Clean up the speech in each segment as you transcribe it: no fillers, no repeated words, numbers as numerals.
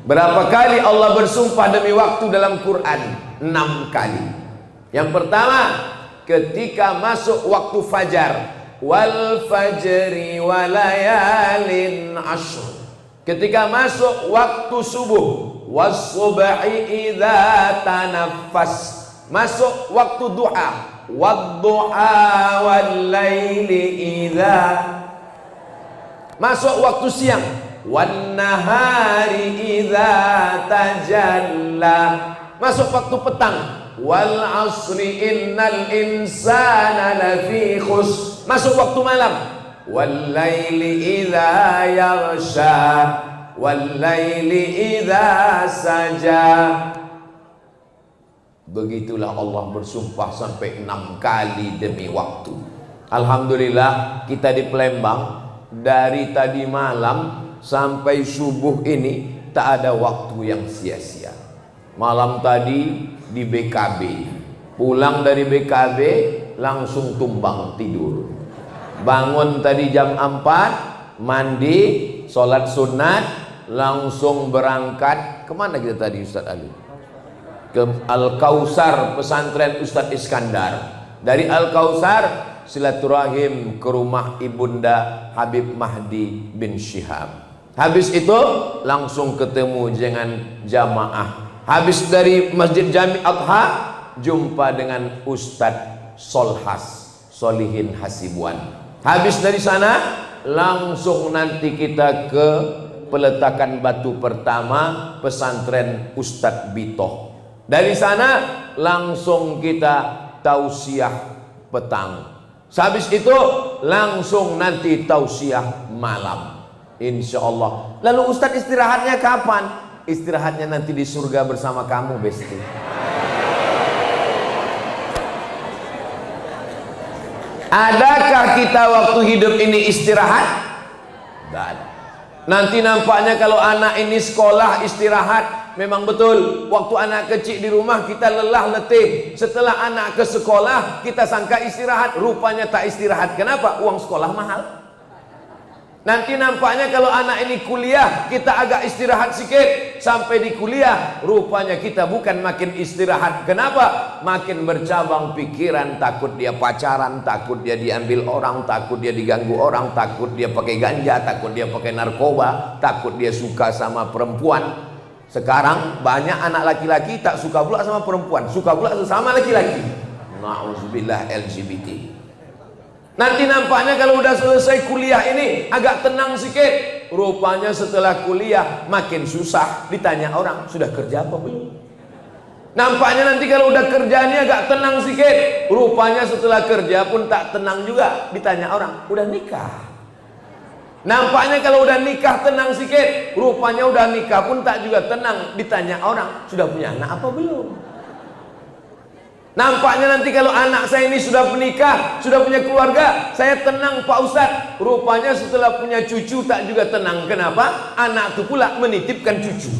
Berapa kali Allah bersumpah demi waktu dalam Quran? 6 kali. Yang pertama, ketika masuk waktu fajar, wal fajri walayalin ashr. Ketika masuk waktu subuh, was subhi idza tanaffas. Masuk waktu duha, wad duha wal laili idza. Masuk waktu siang, wan nahari idza tajalla. Masuk waktu petang, wal asri innal insana lafi khusr. Masuk waktu malam, wal laili idza yaghsha wal laili idza saja. Begitulah Allah bersumpah sampai 6 kali demi waktu. Alhamdulillah kita di Palembang dari tadi malam sampai subuh ini tak ada waktu yang sia-sia. Malam tadi di BKB, pulang dari BKB langsung tumbang tidur. Bangun tadi jam 4, mandi, sholat sunat, langsung berangkat. Kemana kita tadi Ustaz Ali? Ke Al-Kausar, pesantren Ustadz Iskandar. Dari Al-Kausar silaturahim ke rumah ibunda Habib Mahdi bin Syihab. Habis itu langsung ketemu dengan jamaah. Habis dari Masjid Jami Adha jumpa dengan Ustadz Solhas Solihin Hasibuan. Habis dari sana langsung nanti kita ke peletakan batu pertama pesantren Ustadz Bitoh. Dari sana langsung kita tausiah petang. Habis itu langsung nanti tausiah malam, insya Allah. Lalu Ustadz istirahatnya kapan? Istirahatnya nanti di surga bersama kamu, Besti. Adakah kita waktu hidup ini istirahat? Dan nanti nampaknya kalau anak ini sekolah istirahat. Memang betul, waktu anak kecil di rumah kita lelah letih. Setelah anak ke sekolah kita sangka istirahat, rupanya tak istirahat. Kenapa? Uang sekolah mahal. Nanti nampaknya kalau anak ini kuliah kita agak istirahat sikit. Sampai di kuliah rupanya kita bukan makin istirahat. Kenapa? Makin bercabang pikiran. Takut dia pacaran, takut dia diambil orang, takut dia diganggu orang, takut dia pakai ganja, takut dia pakai narkoba, takut dia suka sama perempuan. Sekarang banyak anak laki-laki tak suka pula sama perempuan, suka pula sesama laki-laki. Na'udzubillah LGBT. Nanti nampaknya kalau udah selesai kuliah ini agak tenang sikit. Rupanya setelah kuliah makin susah. Ditanya orang, sudah kerja apa belum? Nampaknya nanti kalau udah kerja ini agak tenang sikit. Rupanya setelah kerja pun tak tenang juga. Ditanya orang, udah nikah? Nampaknya kalau udah nikah tenang sikit. Rupanya udah nikah pun tak juga tenang. Ditanya orang, sudah punya anak apa belum? Nampaknya nanti kalau anak saya ini sudah menikah, sudah punya keluarga, saya tenang Pak Ustadz. Rupanya setelah punya cucu tak juga tenang. Kenapa? Anak itu pula menitipkan cucu.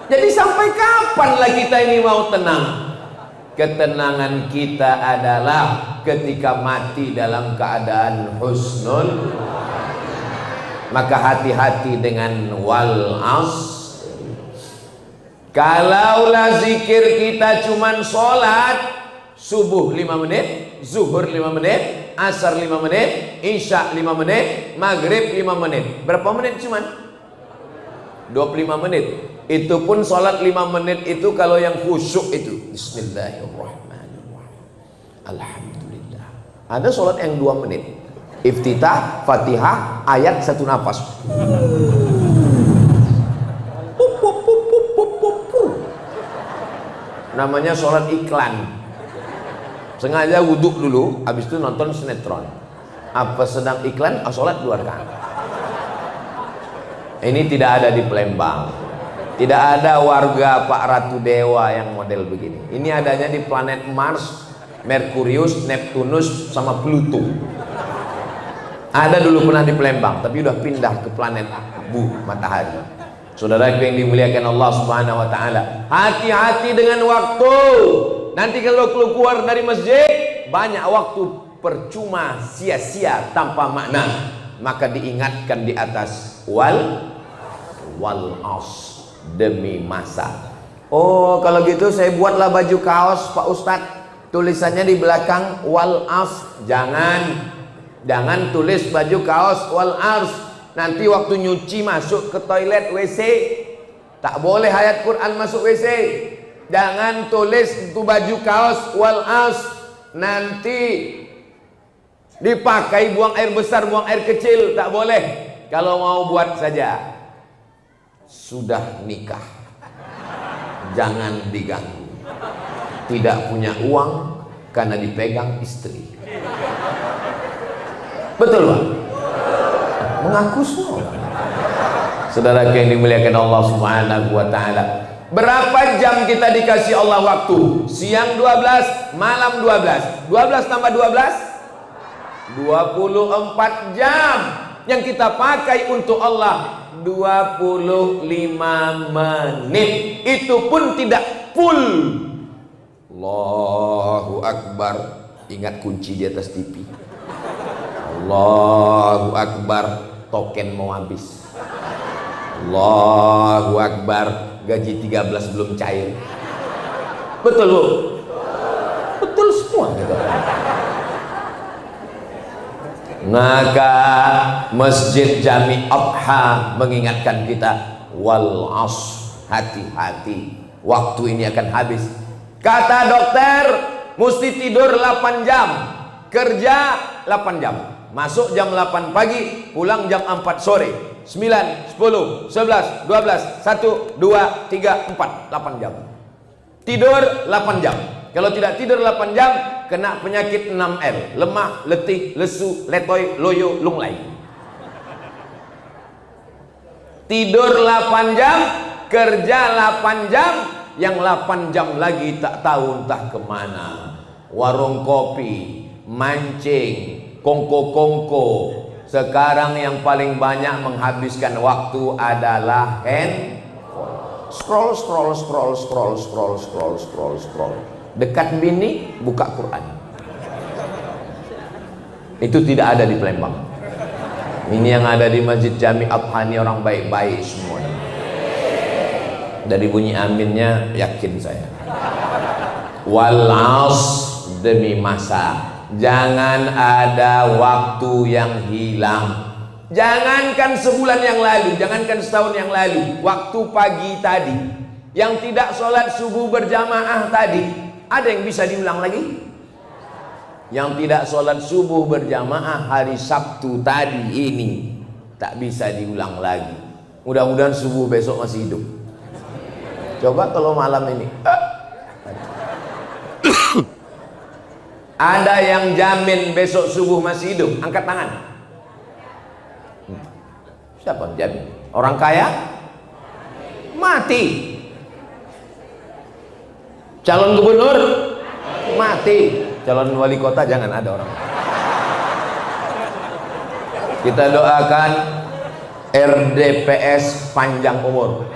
Jadi sampai kapanlah kita ini mau tenang? Ketenangan kita adalah ketika mati dalam keadaan husnul. Maka hati-hati dengan wal asr. Kalaulah zikir kita cuman sholat subuh 5 menit, zuhur 5 menit, asar 5 menit, isya 5 menit, maghrib 5 menit. Berapa menit cuman? 25 menit. Itu pun sholat 5 menit itu kalau yang khusyuk itu. Bismillahirrahmanirrahim. Alhamdulillah. Ada sholat yang 2 menit. Iftitah, Fatihah, ayat 1 nafas. Namanya sholat iklan. Sengaja wuduk dulu, habis itu nonton sinetron. Apa sedang iklan? Sholat 2 rakaat. Ini tidak ada di Palembang. Tidak ada warga Pak Ratu Dewa yang model begini. Ini adanya di planet Mars, Merkurius, Neptunus, sama Pluto. Ada dulu pernah di Palembang, tapi udah pindah ke planet Matahari. Saudara yang dimuliakan Allah Subhanahu wa taala, hati-hati dengan waktu. Nanti kalau keluar dari masjid banyak waktu percuma, sia-sia tanpa makna. maka diingatkan di atas wal as, demi masa. Oh, kalau gitu saya buatlah baju kaos Pak Ustadz, tulisannya di belakang wal as. Jangan tulis baju kaos wal as. Nanti waktu nyuci masuk ke toilet WC, tak boleh ayat Quran masuk WC. Jangan tulis itu baju kaos wal as, nanti dipakai buang air besar, buang air kecil, tak boleh. Kalau mau buat saja. Sudah nikah, jangan diganggu. Tidak punya uang karena dipegang istri. Betul Pak? Mengaku semua. Saudara yang dimuliakan Allah Subhanahu wa taala. Berapa jam kita dikasih Allah waktu? Siang 12, malam 12. 12 tambah 12? 24 jam yang kita pakai untuk Allah. 25 menit. Itu pun tidak full. Allahu Akbar. Ingat kunci di atas TV. Allahu Akbar. Token mau habis. Allahu Akbar. Gaji 13 belum cair. Betul Bu? Betul semua gitu. Maka Masjid Jami Adha mengingatkan kita, wal as, hati-hati, waktu ini akan habis. Kata dokter mesti tidur 8 jam, kerja 8 jam, masuk jam 8 pagi, pulang jam 4 sore. 9, 10, 11, 12, 1, 2, 3, 4, 8 jam. Tidur 8 jam. Kalau tidak tidur 8 jam, kena penyakit 6L. Lemah, letih, lesu, letoy, loyo, lunglai. Tidur 8 jam, kerja 8 jam, yang 8 jam lagi tak tahu entah kemana. Warung kopi, mancing, kongko-kongko. Sekarang yang paling banyak menghabiskan waktu adalah scroll. Dekat bini, buka Quran. Itu tidak ada di Palembang. Ini yang ada di Masjid Jami Adha, ini orang baik-baik semua. Dari bunyi aminnya yakin saya. Wal as, demi masa. Jangan ada waktu yang hilang. Jangankan sebulan yang lalu, jangankan setahun yang lalu, waktu pagi tadi yang tidak sholat subuh berjamaah tadi, ada yang bisa diulang lagi? Yang tidak sholat subuh berjamaah hari Sabtu tadi ini tak bisa diulang lagi. Mudah-mudahan subuh besok masih hidup. Coba kalau malam ini ada yang jamin besok subuh masih hidup? Angkat tangan. Siapa yang jamin? Orang kaya? Mati. Calon gubernur? Mati. Calon wali kota jangan ada orang. Kita doakan RDPS panjang umur.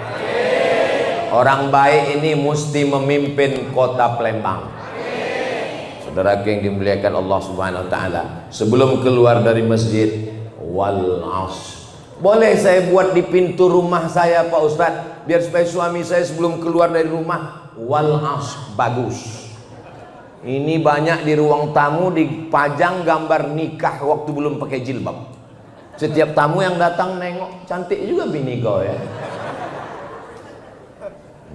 Orang baik ini mesti memimpin kota Palembang. Saudara yang dimuliakan Allah Subhanahu wa taala, sebelum keluar dari masjid, wal as. Boleh saya buat di pintu rumah saya Pak Ustadz, biar supaya suami saya sebelum keluar dari rumah, wal as, bagus. Ini banyak di ruang tamu dipajang gambar nikah waktu belum pakai jilbab. Setiap tamu yang datang nengok, cantik juga bini kau ya.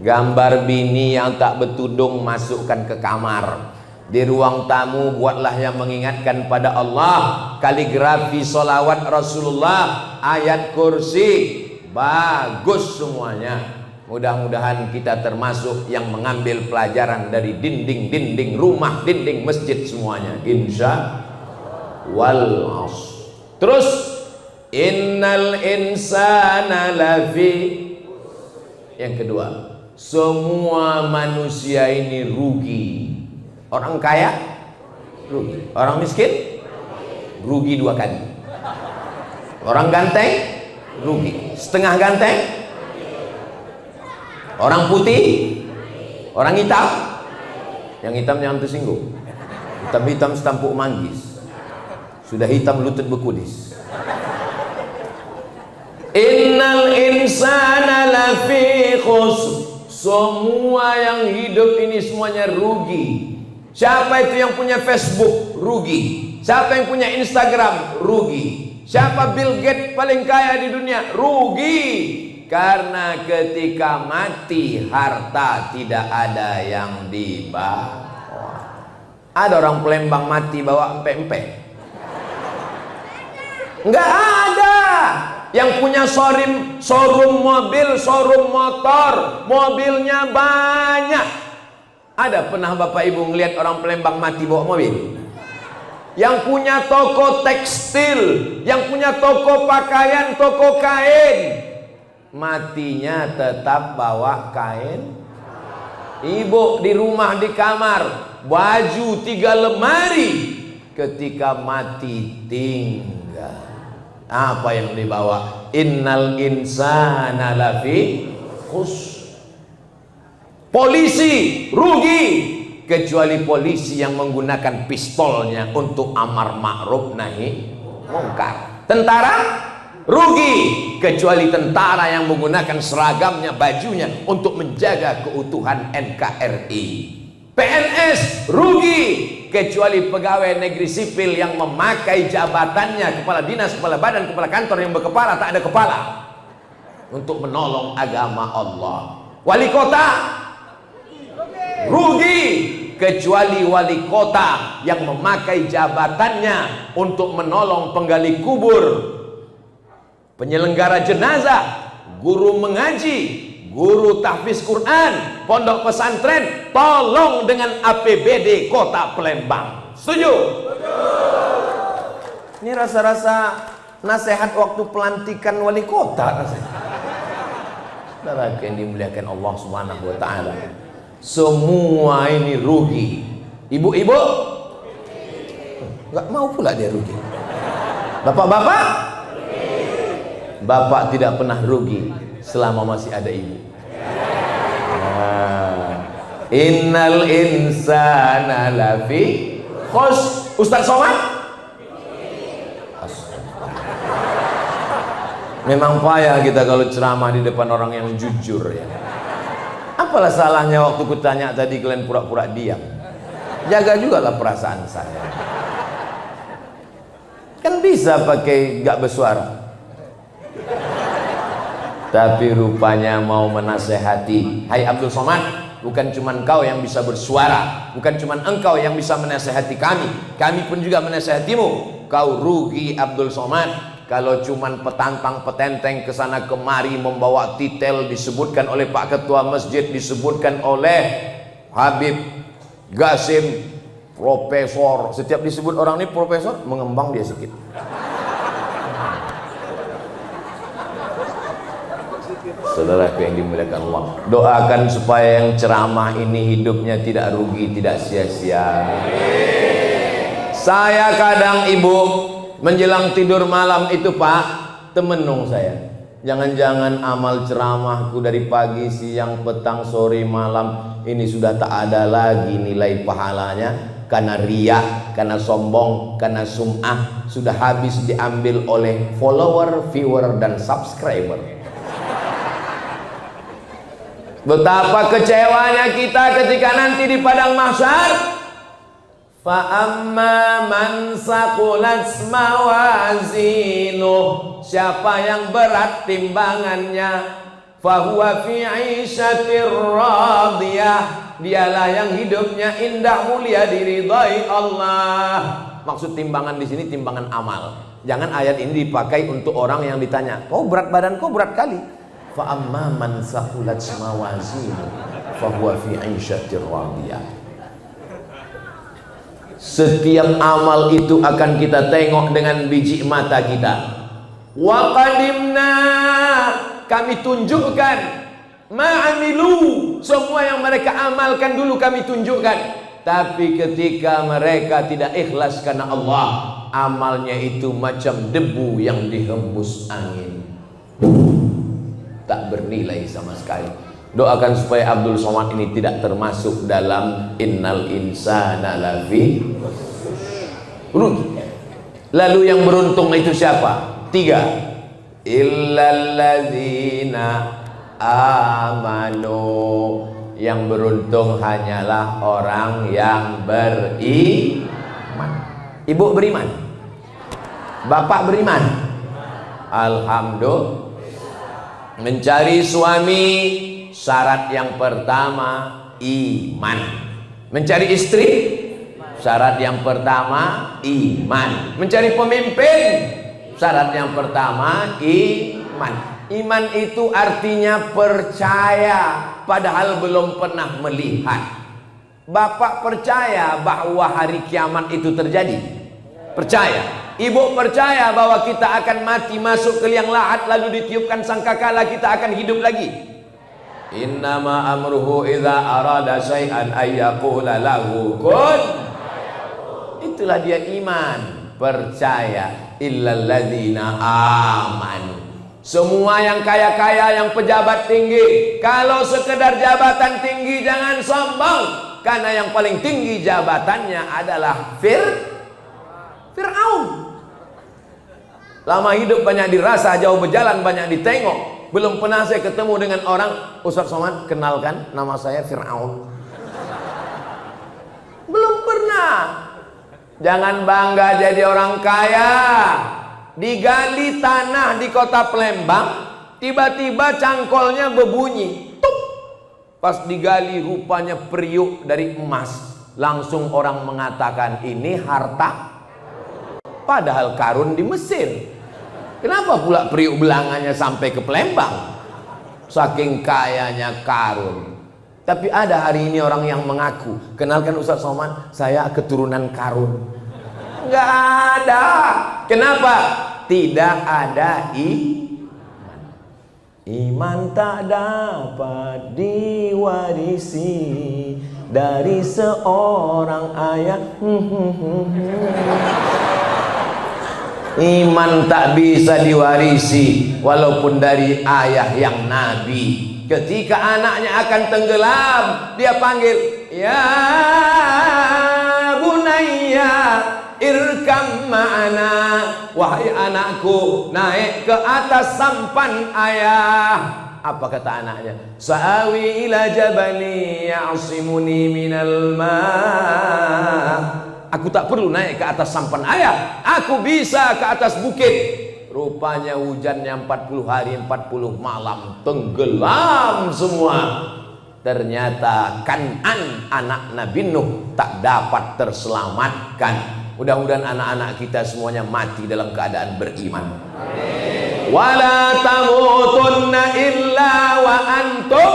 Gambar bini yang tak bertudung masukkan ke kamar. Di ruang tamu buatlah yang mengingatkan pada Allah, kaligrafi solawat Rasulullah, ayat kursi, bagus semuanya. Mudah-mudahan kita termasuk yang mengambil pelajaran dari dinding-dinding rumah, dinding masjid semuanya, insya wal as. Terus innal insana lafi. Yang kedua, semua manusia ini rugi. Orang kaya rugi, orang miskin rugi 2 kali. Orang ganteng rugi, setengah ganteng. Orang putih, orang hitam. Yang hitam jangan tersinggung. Hitam-hitam setampuk manggis, sudah hitam lutut bekudis. Innal insana lafi khusr. Semua yang hidup ini semuanya rugi. Siapa itu yang punya Facebook? Rugi. Siapa yang punya Instagram? Rugi. Siapa Bill Gates paling kaya di dunia? Rugi. Karena ketika mati harta tidak ada yang dibawa. Ada orang Palembang mati bawa empe-empe? Enggak ada. Yang punya showroom mobil, showroom motor, mobilnya banyak. Ada pernah Bapak Ibu ngelihat orang Palembang mati bawa mobil? Yang punya toko tekstil, yang punya toko pakaian, toko kain, matinya tetap bawa kain. Ibu di rumah di kamar, baju 3 lemari, ketika mati tinggal. Apa yang dibawa? Innal insana lafi khusr. Polisi rugi, kecuali polisi yang menggunakan pistolnya untuk amar ma'ruf nahi mungkar. Tentara rugi, kecuali tentara yang menggunakan seragamnya, bajunya untuk menjaga keutuhan NKRI. PNS rugi, kecuali pegawai negeri sipil yang memakai jabatannya, kepala dinas, kepala badan, kepala kantor yang berkepala tak ada kepala, untuk menolong agama Allah. Wali kota rugi, kecuali wali kota yang memakai jabatannya untuk menolong penggali kubur, penyelenggara jenazah, guru mengaji, guru tahfiz Quran, pondok pesantren, tolong dengan APBD Kota Palembang. Setuju? Ini rasa-rasa nasihat waktu pelantikan wali kota rasanya. Saudara yang dimuliakan Allah Subhanahu wa taala. Semua ini rugi. Ibu-ibu enggak mau pula dia rugi. Bapak-bapak, bapak tidak pernah rugi selama masih ada ibu. Innal insana lafi khusr. Ustaz Somad, memang payah kita kalau ceramah di depan orang yang jujur ya. Apalah salahnya waktu kutanya tadi kalian pura-pura diam? Jaga juga lah perasaan saya. Kan bisa pakai gak bersuara. Tapi rupanya mau menasehati. Hai Abdul Somad, bukan cuma engkau yang bisa bersuara, bukan cuma engkau yang bisa menasehati kami, kami pun juga menasehatimu. Kau rugi Abdul Somad kalau cuman petantang petenteng kesana kemari membawa titel, disebutkan oleh Pak Ketua Masjid, disebutkan oleh Habib Gasim, profesor. Setiap disebut orang ini profesor, mengembang dia sedikit. Saudara yang dimuliakan Allah, doakan supaya yang ceramah ini hidupnya tidak rugi, tidak sia-sia. Saya kadang ibu menjelang tidur malam itu Pak, temenung saya. Jangan-jangan amal ceramahku dari pagi, siang, petang, sore, malam ini sudah tak ada lagi nilai pahalanya. Karena riya, karena sombong, karena sum'ah, sudah habis diambil oleh follower, viewer, dan subscriber. Betapa kecewanya kita ketika nanti di padang mahsyar. Fa amma man saqulat mawazinuh, siapa yang berat timbangannya, fa huwa fi 'ishatir radiyah, dialah yang hidupnya indah mulia diridhai Allah. Maksud timbangan di sini timbangan amal. Jangan ayat ini dipakai untuk orang yang ditanya, "Kau berat badan, kau berat kali." Fa amma man saqulat mawazinuh fa huwa fi 'ishatir radiyah. Setiap amal itu akan kita tengok dengan biji mata kita. Wa qadimna, kami tunjukkan, ma'amilu, semua yang mereka amalkan dulu kami tunjukkan. Tapi ketika mereka tidak ikhlas karena Allah, amalnya itu macam debu yang dihembus angin, tak bernilai sama sekali. Doakan supaya Abdul Somad ini tidak termasuk dalam innal insana lafi rugi. Lalu yang beruntung itu siapa? 3. illalladzina amanu. Yang beruntung hanyalah orang yang beriman. Ibu beriman? Bapak beriman? Alhamdulillah. Mencari suami, syarat yang pertama iman. Mencari istri, syarat yang pertama iman. Mencari pemimpin, syarat yang pertama iman. Iman itu artinya percaya padahal belum pernah melihat. Bapak percaya bahwa hari kiamat itu terjadi? Percaya. Ibu percaya bahwa kita akan mati, masuk ke liang lahat, lalu ditiupkan sangkakala kita akan hidup lagi? Innama amruhu idza arada syai'an ayyaqula lahu kun. Itulah dia iman, percaya. Illalladzina amanu. Semua yang kaya-kaya, yang pejabat tinggi, kalau sekedar jabatan tinggi jangan sombong, karena yang paling tinggi jabatannya adalah Fir'aun. Lama hidup banyak dirasa, jauh berjalan banyak ditengok. Belum pernah saya ketemu dengan orang, Ustaz Somad, kenalkan nama saya Fir'aun. Belum pernah. Jangan bangga jadi orang kaya. Digali tanah di kota Palembang, tiba-tiba cangkolnya berbunyi. Tuk. Pas digali rupanya periuk dari emas. Langsung orang mengatakan ini harta. Padahal karun di Mesir. Kenapa pula periuk belangannya sampai ke Palembang? Saking kayanya karun. Tapi ada hari ini orang yang mengaku, kenalkan Ustaz Somad, saya keturunan karun. Enggak ada. Kenapa? Tidak ada iman. Iman tak dapat diwarisi dari seorang ayah. Iman tak bisa diwarisi walaupun dari ayah yang nabi. Ketika anaknya akan tenggelam, dia panggil, ya bunayya irkam ma'ana. Wahai anakku, naik ke atas sampan ayah. Apa kata anaknya? Sa'awi ila jabali ya'simuni minal ma'. Aku tak perlu naik ke atas sampan ayah, aku bisa ke atas bukit. Rupanya hujannya 40 hari 40 malam, tenggelam semua. Ternyata Kan'an anak Nabi Nuh tak dapat terselamatkan. Mudah-mudahan anak-anak kita semuanya mati dalam keadaan beriman. Wala tamutunna illa wa antum.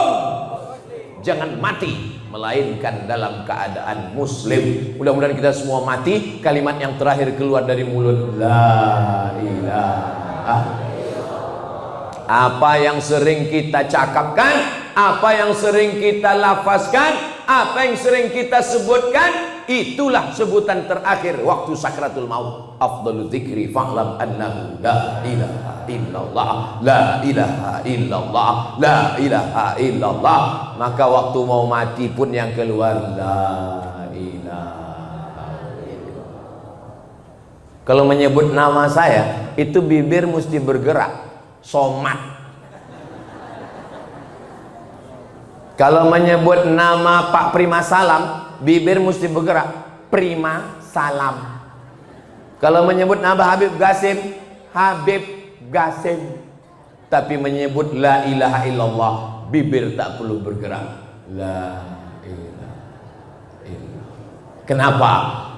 Jangan mati melainkan dalam keadaan muslim. Mudah-mudahan kita semua mati, kalimat yang terakhir keluar dari mulut, la ilaha. Apa yang sering kita cakapkan, apa yang sering kita lafazkan, apa yang sering kita sebutkan, itulah sebutan terakhir waktu sakratul maut. Afdhalu dzikri fa'lam annahu la ilaha illallah, la ilaha illallah, la ilaha illallah. Maka waktu mau mati pun yang keluar la ilaha illallah. Kalau menyebut nama saya itu bibir mesti bergerak, somat. Kalau menyebut nama Pak Prima Salam, bibir mesti bergerak, Prima Salam. Kalau menyebut nama Habib Gasim, Habib Gasim. Tapi menyebut la ilaha illallah, bibir tak perlu bergerak, la ilaha illallah. Kenapa?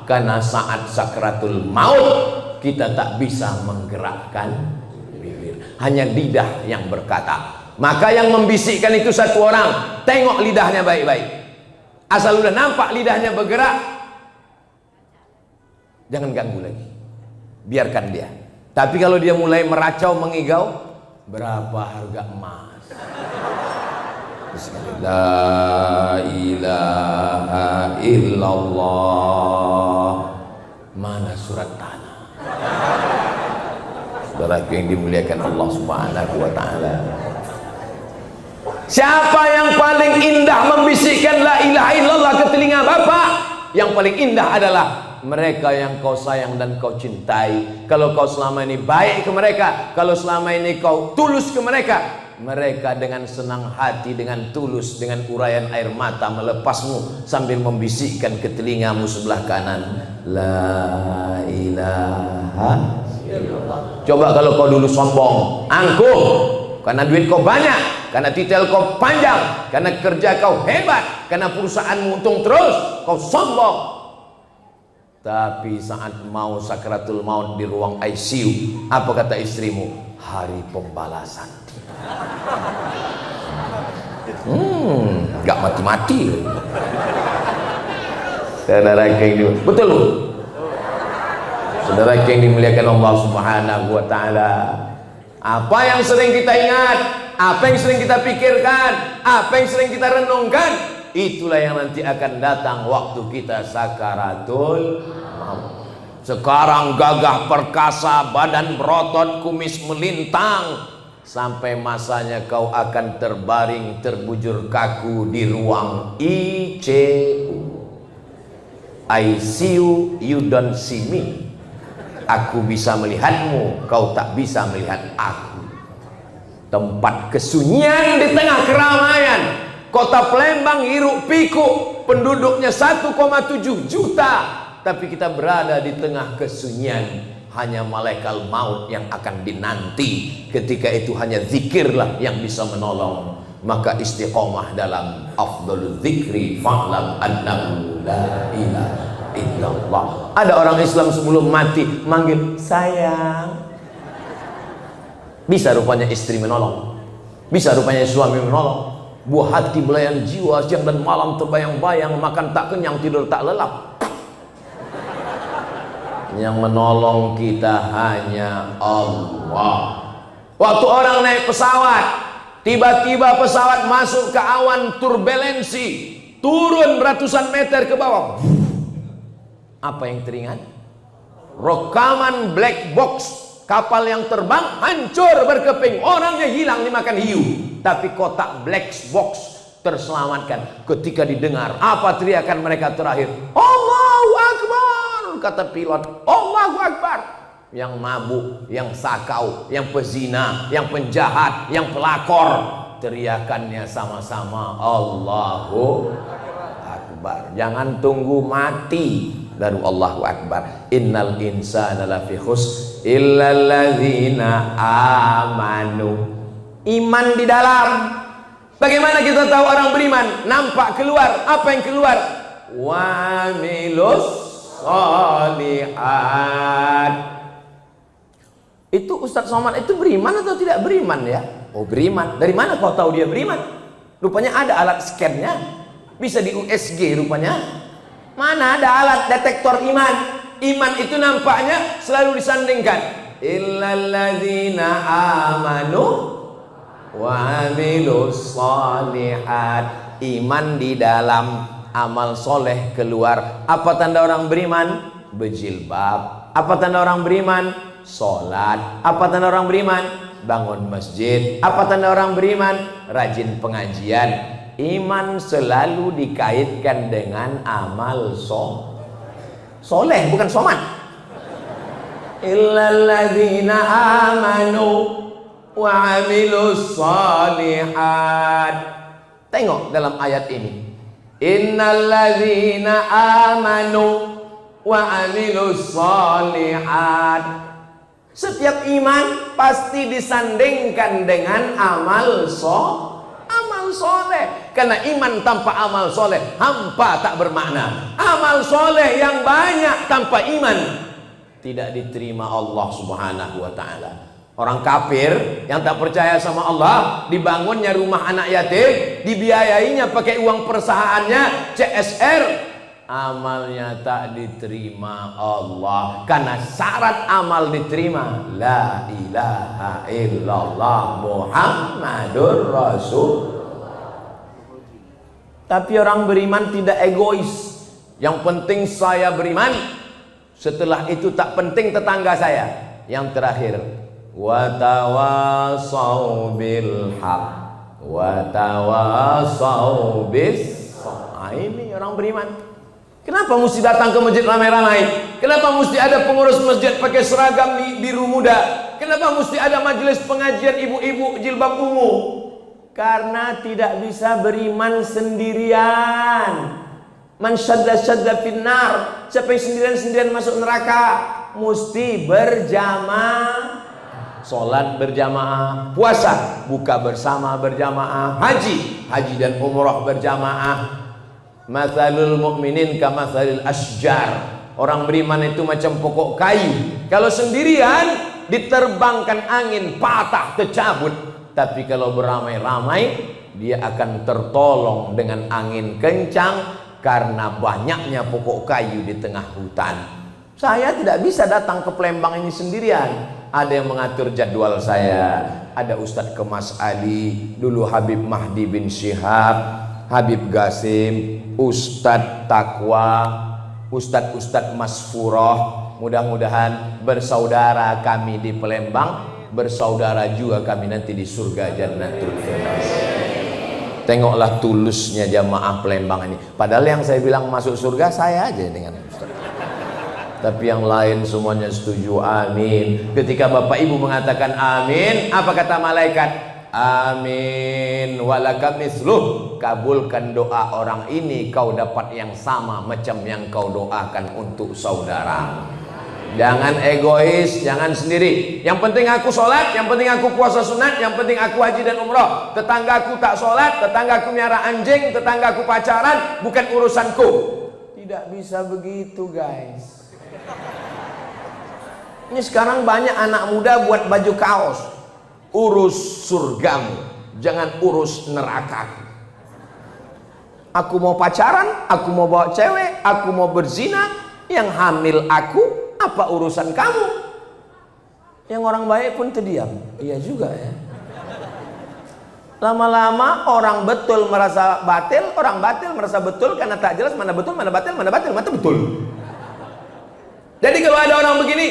Karena saat sakratul maut kita tak bisa menggerakkan bibir, hanya lidah yang berkata. Maka yang membisikkan itu satu orang, tengok lidahnya baik-baik. Asal udah nampak lidahnya bergerak, jangan ganggu lagi, biarkan dia. Tapi kalau dia mulai meracau, mengigau, berapa harga emas? La ilaha illallah. Mana surat tanah? Saudara yang dimuliakan Allah Subhanahu wa ta'ala, siapa yang paling indah membisikkan la ilaha illallah ke telinga Bapak? Yang paling indah adalah mereka yang kau sayang dan kau cintai. Kalau kau selama ini baik ke mereka, kalau selama ini kau tulus ke mereka, mereka dengan senang hati, dengan tulus, dengan uraian air mata melepasmu sambil membisikkan ke telingamu sebelah kanan, la ilaha illallah. Coba kalau kau dulu sombong, angkuh, karena duit kau banyak, karena titel kau panjang, karena kerja kau hebat, karena perusahaanmu untung terus, kau sombong. Tapi saat mau sakratul maut di ruang ICU, apa kata istrimu? Hari pembalasan. Gak mati-mati. Saudara yang betul bu? Saudara yang dimuliakan Allah Subhanahu wa taala, apa yang sering kita ingat, apa yang sering kita pikirkan, apa yang sering kita renungkan, itulah yang nanti akan datang waktu kita sakaratul maut. Sekarang gagah perkasa, badan berotot, kumis melintang, sampai masanya kau akan terbaring terbujur kaku di ruang ICU. ICU, you don't see me. Aku bisa melihatmu, kau tak bisa melihat aku. Tempat kesunyian di tengah keramaian. Kota Palembang hiruk pikuk, penduduknya 1,7 juta, tapi kita berada di tengah kesunyian. Hanya malaikat maut yang akan dinanti. Ketika itu hanya zikirlah yang bisa menolong. Maka istiqomah dalam afdhalul zikri fa'lam annahu la ilaha illallah. Ada orang Islam sebelum mati manggil sayang. Bisa rupanya istri menolong, bisa rupanya suami menolong. Buah hati belayan jiwa, siang dan malam terbayang-bayang, makan tak kenyang, tidur tak lelap. Yang menolong kita hanya Allah. Waktu orang naik pesawat, tiba-tiba pesawat masuk ke awan turbulensi, turun ratusan meter ke bawah. Apa yang teringat? Rekaman black box. Kapal yang terbang hancur berkeping, orangnya hilang dimakan hiu, tapi kotak black box terselamatkan. Ketika didengar apa teriakan mereka terakhir? Allahu Akbar, kata pilot. Allahu Akbar. Yang mabuk, yang sakau, yang pezina, yang penjahat, yang pelakor, teriakannya sama-sama Allahu Akbar. Jangan tunggu mati baru Allahu Akbar. Innal insana lafi khusr illal ladzina amanu. Iman di dalam. Bagaimana kita tahu orang beriman? Nampak keluar. Apa yang keluar? Wa amilus sholihat. Itu Ustadz Somad itu beriman atau tidak beriman ya? Oh beriman. Dari mana kau tahu dia beriman? Rupanya ada alat scan-nya. Bisa di USG rupanya. Mana ada alat detektor iman? Iman itu nampaknya selalu disandingkan. Illalladzina amanu wa amilus sholihat. Iman di dalam, amal soleh keluar. Apa tanda orang beriman? Berjilbab. Apa tanda orang beriman? Sholat. Apa tanda orang beriman? Bangun masjid. Apa tanda orang beriman? Rajin pengajian. Iman selalu dikaitkan dengan amal soleh, bukan somat. Illalladzina amanu wa amilus sholihat. Tengok dalam ayat ini. Innalladzina amanu wa amilus sholihat. Setiap iman pasti disandingkan dengan amal soleh. Karena iman tanpa amal soleh hampa, tak bermakna. Amal soleh yang banyak tanpa iman tidak diterima Allah Subhanahu wa ta'ala. Orang kafir yang tak percaya sama Allah, dibangunnya rumah anak yatim, dibiayainya pakai uang perusahaannya CSR, amalnya tak diterima Allah. Karena syarat amal diterima la ilaha illallah Muhammadur Rasul. Tapi orang beriman tidak egois. Yang penting saya beriman, setelah itu tak penting tetangga saya. Yang terakhir, wa tawasau bil haq wa tawasau bis. Ini orang beriman. Kenapa mesti datang ke masjid ramai-ramai? Kenapa mesti ada pengurus masjid pakai seragam biru muda? Kenapa mesti ada majelis pengajian ibu-ibu jilbab ungu? Karena tidak bisa beriman sendirian. Man syadda finnar, siapa yang sendirian-sendirian masuk neraka. Mesti berjamaah. Sholat berjamaah, puasa, buka bersama berjamaah, haji dan umrah berjamaah. Mathalul mu'minin kamathalil asjar. Orang beriman itu macam pokok kayu. Kalau sendirian diterbangkan angin, patah, tercabut. Tapi kalau beramai-ramai, dia akan tertolong dengan angin kencang karena banyaknya pokok kayu di tengah hutan. Saya tidak bisa datang ke Palembang ini sendirian. Ada yang mengatur jadwal saya. Ada Ustadz Kemas Ali, dulu Habib Mahdi bin Syihab, Habib Gasim, Ustadz Takwa, Ustadz Masfuroh. Mudah-mudahan bersaudara kami di Palembang, bersaudara juga kami nanti di surga Jannatul Firdaus. Tengoklah tulusnya jamaah Palembang ini. Padahal yang saya bilang masuk surga saya aja dengan Ustadz. Tapi yang lain semuanya setuju, amin. Ketika Bapak Ibu mengatakan amin, apa kata malaikat? Amin walaka misluh. Kabulkan doa orang ini, kau dapat yang sama macam yang kau doakan untuk saudara. Jangan egois, jangan sendiri. Yang penting aku sholat, yang penting aku puasa sunat, yang penting aku haji dan umrah. Tetanggaku tak sholat, tetanggaku miara anjing, tetanggaku pacaran, bukan urusanku. Tidak bisa begitu, guys. Ini sekarang banyak anak muda buat baju kaos. Urus surgamu, jangan urus nerakaku. Aku mau pacaran, aku mau bawa cewek, aku mau berzina, yang hamil aku, apa urusan kamu? Yang orang baik pun terdiam. Iya juga ya. Lama-lama orang betul merasa batil, orang batil merasa betul karena tak jelas mana betul, mana batil, mana batil, mana betul. Jadi kalau ada orang begini,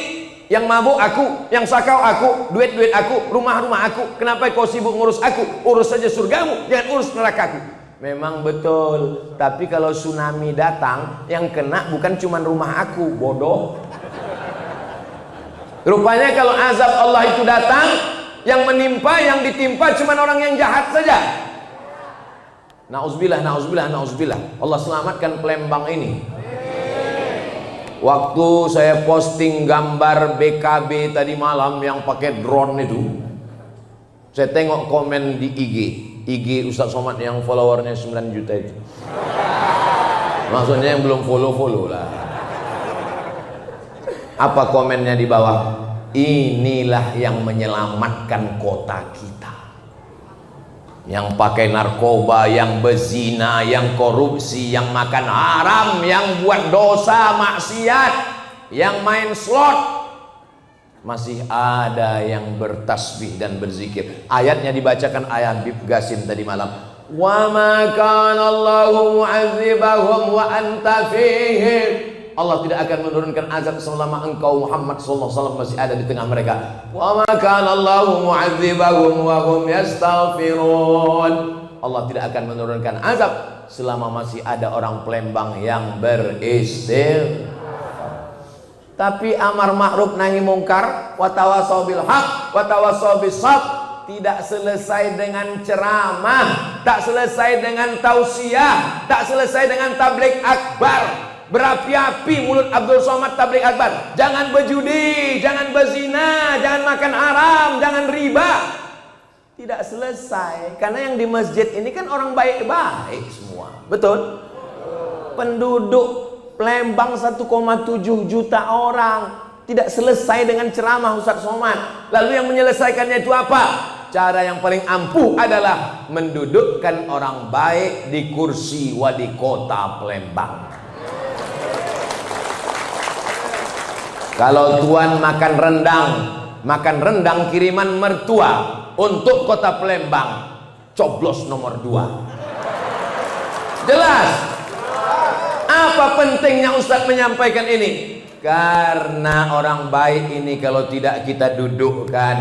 yang mabuk aku, yang sakau aku, duit aku, rumah aku, kenapa kau sibuk ngurus aku? Urus saja surgamu, jangan urus nerakaku. Memang betul, tapi kalau tsunami datang, yang kena bukan cuma rumah aku, bodoh. Rupanya kalau azab Allah itu datang, yang menimpa, yang ditimpa cuma orang yang jahat saja. Nauzubillah, nauzubillah, nauzubillah. Allah selamatkan Palembang ini. Waktu saya posting gambar BKB tadi malam yang pakai drone itu, saya tengok komen di IG Ustadz Somad yang followernya 9 juta itu. Maksudnya yang belum follow lah. Apa komennya di bawah? Inilah yang menyelamatkan kota kita. Yang pakai narkoba, yang berzina, yang korupsi, yang makan haram, yang buat dosa maksiat, yang main slot, masih ada yang bertasbih dan berzikir. Ayatnya dibacakan ayat Habib Gasim tadi malam. Wa ma kana Allahu mu'adzibahum wa anta fihim. Allah tidak akan menurunkan azab selama engkau Muhammad sallallahu alaihi wasallam masih ada di tengah mereka. Wa ma kana Allahu mu'adzibahum wa hum yastaghfirun. Allah tidak akan menurunkan azab selama masih ada orang Palembang yang beristighfar. Tapi amar ma'ruf nahi mungkar, wa tawasau bil haq, wa tawasau bis sabr tidak selesai dengan ceramah, tak selesai dengan tausiah, tak selesai dengan tabligh akbar. Berapi-api mulut Abdul Somad tabligh akbar. Jangan berjudi, jangan berzina, jangan makan haram, jangan riba. Tidak selesai karena yang di masjid ini kan orang baik-baik semua. Betul? Penduduk Palembang 1,7 juta orang. Tidak selesai dengan ceramah Ustadz Somad. Lalu yang menyelesaikannya itu apa? Cara yang paling ampuh adalah mendudukkan orang baik di kursi wali kota Palembang. Kalau tuan makan rendang kiriman mertua untuk kota Palembang, coblos nomor 2. Jelas? Apa pentingnya Ustadz menyampaikan ini? Karena orang baik ini kalau tidak kita dudukkan,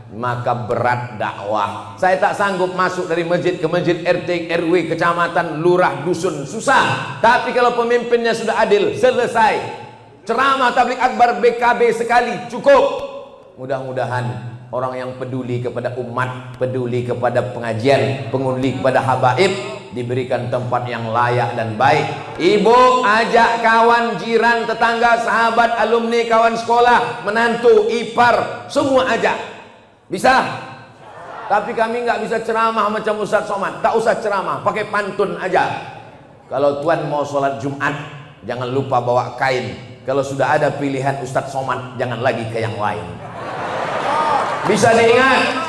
maka berat dakwah. Saya tak sanggup masuk dari masjid ke masjid, RT, RW, kecamatan, lurah, dusun, susah. Tapi kalau pemimpinnya sudah adil, selesai. Ceramah tabligh akbar BKB sekali cukup. Mudah-mudahan orang yang peduli kepada umat, peduli kepada pengajian, peduli kepada habaib, diberikan tempat yang layak dan baik. Ibu ajak kawan, jiran, tetangga, sahabat, alumni, kawan sekolah, menantu, ipar, semua ajak. Bisa? Tapi kami nggak bisa ceramah macam Ustaz Somad. Tak usah ceramah, pakai pantun aja. Kalau tuan mau sholat Jumat, jangan lupa bawa kain. Kalau sudah ada pilihan Ustaz Somad, jangan lagi ke yang lain. Bisa diingat?